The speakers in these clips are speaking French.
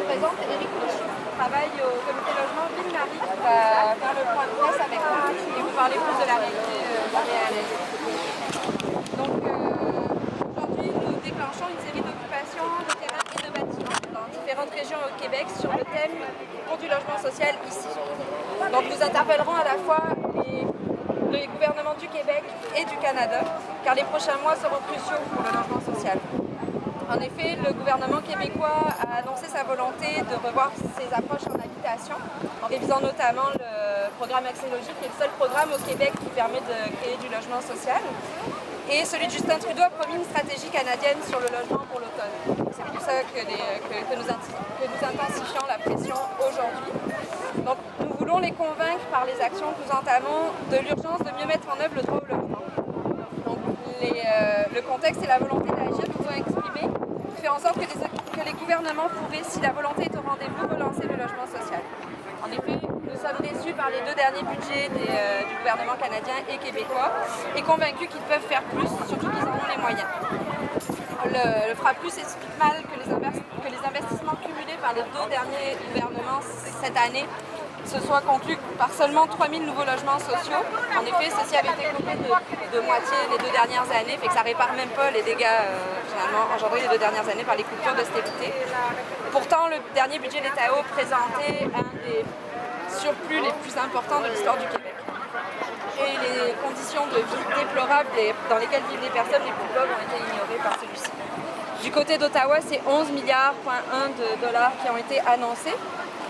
présente Éric Michaud, qui travaille au comité logement Ville-Marie, qui va faire le point de presse avec moi et vous parler plus de la réalité montréalaise. Donc aujourd'hui, nous déclenchons une série d'occupations de terrains et de bâtiments dans différentes régions au Québec sur le thème pour du logement social ici. Donc nous interpellerons à la fois les gouvernements du Québec et du Canada, car les prochains mois seront cruciaux pour le logement social. En effet, le gouvernement québécois a annoncé sa volonté de revoir ses approches en habitation, en révisant notamment le programme Accès Logis, qui est le seul programme au Québec qui permet de créer du logement social. Et celui de Justin Trudeau a promis une stratégie canadienne sur le logement pour l'automne. C'est pour ça que nous intensifions la pression aujourd'hui. Donc, nous voulons les convaincre par les actions que nous entamons de l'urgence de mieux mettre en œuvre le droit au logement. Donc, le contexte et la volonté d'agir que nous avons exprimés fait en sorte que les gouvernements pourraient, si la volonté est au rendez-vous, relancer le logement social. En effet, nous sommes déçus par les deux derniers budgets du gouvernement canadien et québécois et convaincus qu'ils peuvent faire plus, surtout qu'ils en ont les moyens. Le FRAPLUS explique mal que les investissements cumulés par les deux derniers gouvernements cette année se soient conclus par seulement 3 000 nouveaux logements sociaux. En effet, ceci avait été coupé de moitié les deux dernières années, fait que ça répare même pas les dégâts finalement engendrés les deux dernières années par les coupures d'austérité. Pourtant, le dernier budget de l'État présentait un des surplus les plus importants de l'histoire du Québec. Et les conditions de vie déplorables dans lesquelles vivent les personnes les plus pauvres ont été ignorées par celui-ci. Du côté d'Ottawa, c'est 11,1 milliards de dollars qui ont été annoncés.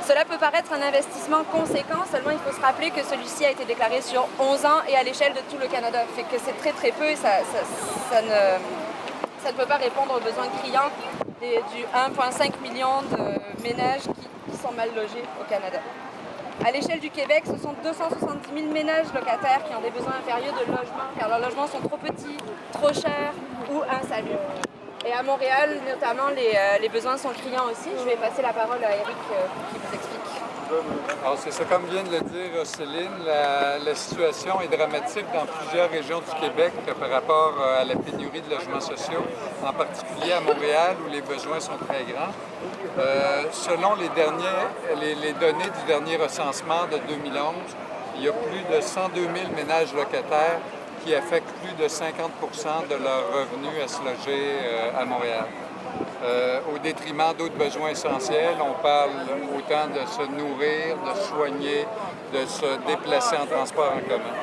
Cela peut paraître un investissement conséquent, seulement il faut se rappeler que celui-ci a été déclaré sur 11 ans et à l'échelle de tout le Canada. Fait que c'est très très peu et ça ne peut pas répondre aux besoins criants du 1,5 million de ménages qui sont mal logés au Canada. À l'échelle du Québec, ce sont 270 000 ménages locataires qui ont des besoins impérieux de logement, car leurs logements sont trop petits, trop chers ou insalubres. Et à Montréal, notamment, les besoins sont criants aussi. Je vais passer la parole à Éric qui vous explique. Alors, c'est ça, comme vient de le dire Céline, la situation est dramatique dans plusieurs régions du Québec par rapport à la pénurie de logements sociaux, en particulier à Montréal où les besoins sont très grands. Selon les données du dernier recensement de 2011, il y a plus de 102 000 ménages locataires qui affectent plus de 50 % de leurs revenus à se loger à Montréal. Au détriment d'autres besoins essentiels, on parle autant de se nourrir, de se soigner, de se déplacer en transport en commun.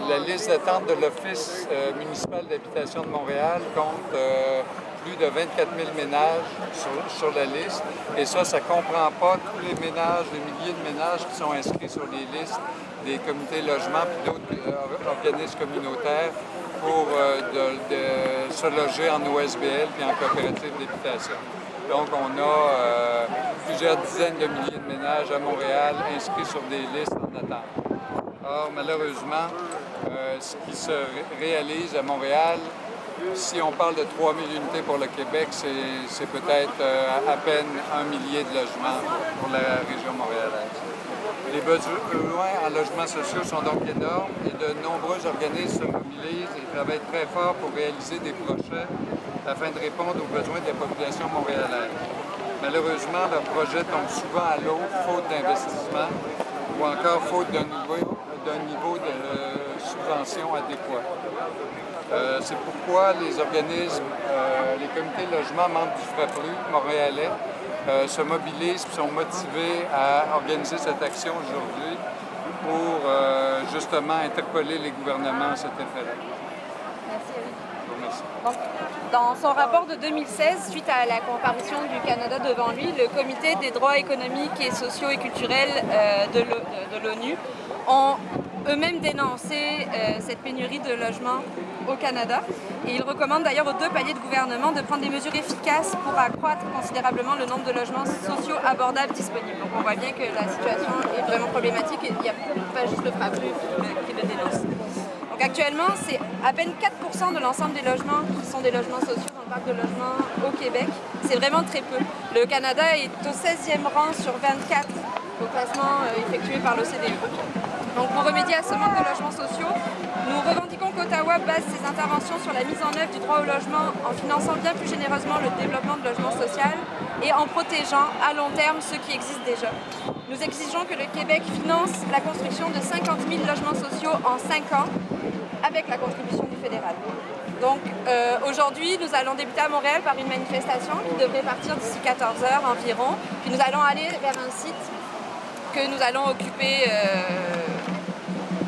La liste d'attente de l'Office municipal d'habitation de Montréal compte plus de 24 000 ménages sur la liste. Et ça ne comprend pas tous les ménages, les milliers de ménages qui sont inscrits sur les listes des comités logements et d'autres organismes communautaires pour se loger en OSBL puis en coopérative d'habitation. Donc, on a plusieurs dizaines de milliers de ménages à Montréal inscrits sur des listes en attente. Or, malheureusement, ce qui se réalise à Montréal, si on parle de 3 000 unités pour le Québec, c'est peut-être à peine 1 millier de logements pour la région montréalaise. Les besoins en logements sociaux sont donc énormes et de nombreux organismes se mobilisent et travaillent très fort pour réaliser des projets afin de répondre aux besoins de la population montréalaise. Malheureusement, leurs projets tombent souvent à l'eau, faute d'investissement ou encore faute d'un niveau de subvention adéquat. C'est pourquoi les organismes, les comités de logement membres du FRAPLUS montréalais se mobilisent et sont motivés à organiser cette action aujourd'hui pour justement interpeller les gouvernements à cet effet-là. Merci, Eric. Merci. Donc, dans son rapport de 2016, suite à la comparution du Canada devant lui, le Comité des droits économiques et sociaux et culturels de l'ONU ont eux-mêmes dénoncé cette pénurie de logements au Canada. Et ils recommandent d'ailleurs aux deux paliers de gouvernement de prendre des mesures efficaces pour accroître considérablement le nombre de logements sociaux abordables disponibles. Donc on voit bien que la situation est vraiment problématique et il n'y a pas juste le FRAPLUS qui le dénonce. Donc actuellement, c'est à peine 4% de l'ensemble des logements qui sont des logements sociaux dans le parc de logement au Québec. C'est vraiment très peu. Le Canada est au 16e rang sur 24 au classement effectué par l'OCDE. Donc pour remédier à ce manque de logements sociaux, nous revendiquons qu'Ottawa base ses interventions sur la mise en œuvre du droit au logement en finançant bien plus généreusement le développement de logement social et en protégeant à long terme ceux qui existent déjà. Nous exigeons que le Québec finance la construction de 50 000 logements sociaux en 5 ans avec la contribution du fédéral. Donc aujourd'hui, nous allons débuter à Montréal par une manifestation qui devrait partir d'ici 14 h environ. Puis nous allons aller vers un site que nous allons occuper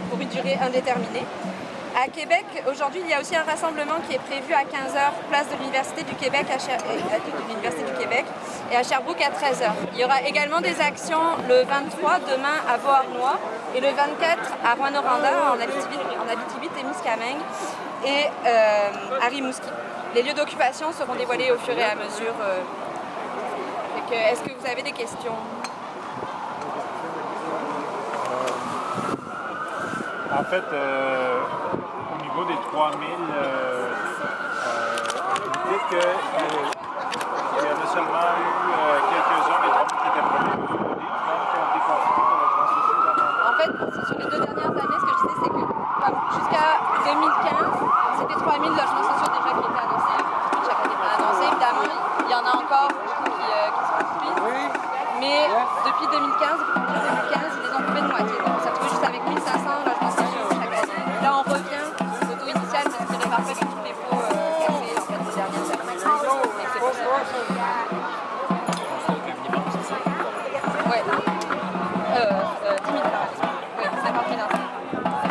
pour une durée indéterminée. À Québec, aujourd'hui, il y a aussi un rassemblement qui est prévu à 15 h, place de l'Université du Québec, et à Sherbrooke à 13 h. Il y aura également des actions le 23, demain à Beauharnois, et le 24 à Rouyn-Noranda, en Abitibi-Témiscamingue, et à Rimouski. Les lieux d'occupation seront dévoilés au fur et à mesure. Est-ce que vous avez des questions? En fait, au niveau des 3000, vous dites qu'il y en a seulement eu quelques-uns des 3000 qui étaient promis au niveau des gens qui ont été construits pour le plan social. En fait, sur les 2 dernières années, ce que je disais, c'est que jusqu'à 2015, c'était 3000 logements sociaux déjà qui étaient annoncés. Chaque année pas annoncés. Évidemment, il y en a encore beaucoup qui se construisent. Mais depuis 2015, ils les ont trouvés de moitié. Donc, on s'est retrouvé juste avec 1500 logements sociaux chaque année. Là, on revient au taux initial, mais c'est réparé avec tous les pots cassés en fait, ces dernières années. Et c'est pour ça. Ouais. 10 000 par année. Oui, 50 000 enfants.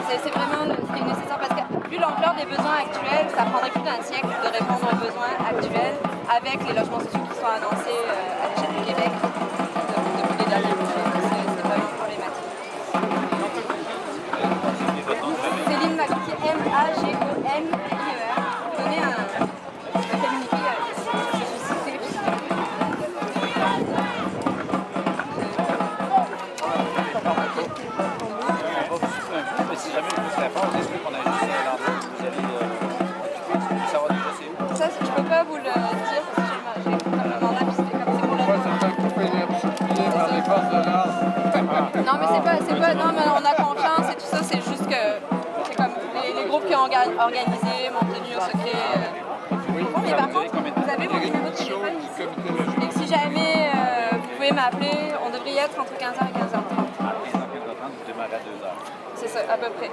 C'est vraiment ce qui est nécessaire parce que, vu l'ampleur des besoins actuels, ça prendrait plus d'1 siècle de répondre aux besoins actuels avec les logements sociaux qui sont annoncés à l'échelle du Québec depuis les derniers budgets. C'est vraiment problématique. Céline Magoutier, M-A-G-O-N-I-E-R. Vous donnez un communiqué à je suis citée. Mais si jamais le plus la force, est-ce qu'on a juste l'endroit où vous allez occuper, tu peux savoir déjà c'est où? Ça, je peux pas vous le dire parce que j'ai comme le mandat, puis c'est comme c'est pour Pourquoi se faire couper l'herbe sous le pied par les forces de l'ordre? Non, mais c'est pas, non, mais on a confiance et tout ça, c'est juste que c'est comme les groupes qui ont organisé m'ont tenu au secret. Mais par contre, vous avez mon numéro de téléphone ici. Et que si jamais vous pouvez m'appeler, on devrait y être entre 15 h et 15 h 30. Vous démarrez à 2 h. C'est ça, à peu près.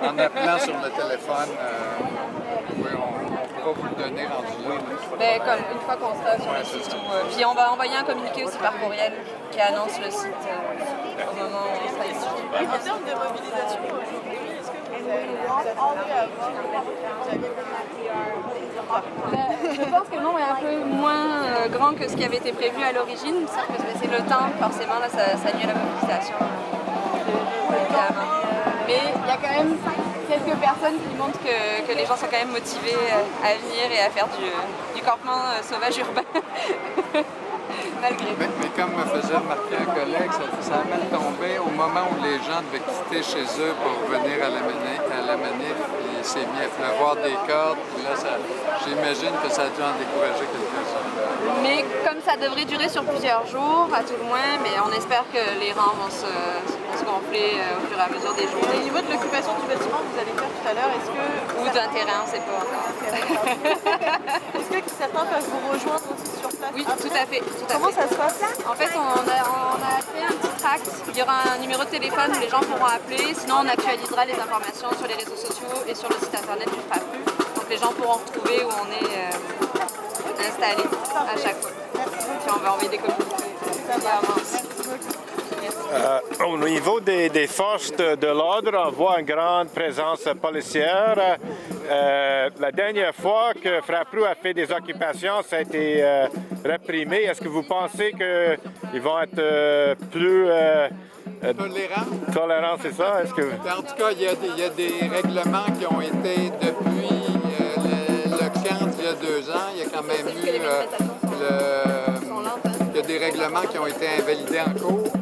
En appelant sur le téléphone, oui, on pourra vous le donner rendu là. Ben, comme une fois qu'on sera sur le site. Puis on va envoyer un communiqué aussi par courriel qui annonce le site au moment où on sera ici. En termes de mobilisation aujourd'hui, est-ce que vous avez envie à voir Je pense que le nombre est un peu moins grand que ce qui avait été prévu à l'origine, sauf que c'est le temps, forcément, là, ça nuit à la mobilisation. Évidemment. Mais il y a quand même quelques personnes qui montrent que les gens sont quand même motivés à venir et à faire du campement sauvage urbain. Malgré tout. Mais comme me faisait remarquer un collègue, ça a mal tombé au moment où les gens devaient quitter chez eux pour venir à la manif. Il s'est mis à pleuvoir des cordes. Puis là, j'imagine que ça a dû en décourager quelques-uns. Mais comme ça devrait durer sur plusieurs jours, à tout le moins, mais on espère que les rangs vont se gonfler au fur et à mesure des Au journées. niveau de l'occupation du bâtiment que vous allez faire tout à l'heure, est-ce que... Ou d'un terrain, on ne sait pas encore. Est-ce que certains peuvent vous rejoindre aussi sur place? Oui, après? tout à fait. Comment ça se passe? En fait, on a créé un petit tract. Il y aura un numéro de téléphone où les gens pourront appeler. Sinon, on actualisera les informations sur les réseaux sociaux et sur le site internet du FRAPU. Donc, les gens pourront retrouver où on est installé à chaque fois. Puis, on va envoyer des communiqués. Au niveau des forces de l'ordre, on voit une grande présence policière. La dernière fois que Frappru a fait des occupations, ça a été réprimé. Est-ce que vous pensez qu'ils vont être plus tolérants, c'est ça? Est-ce que... En tout cas, il y a des règlements qui ont été depuis le camp il y a 2 ans. Il y a quand même eu il y a des règlements qui ont été invalidés en cours.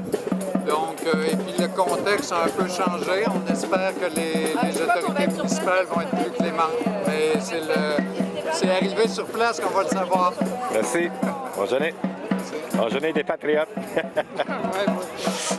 Donc, et puis le contexte a un peu changé. On espère que les autorités municipales vont être plus clémentes. Mais c'est arrivé sur place qu'on va le savoir. Merci. Bonne journée. Merci. La journée des patriotes. Ouais.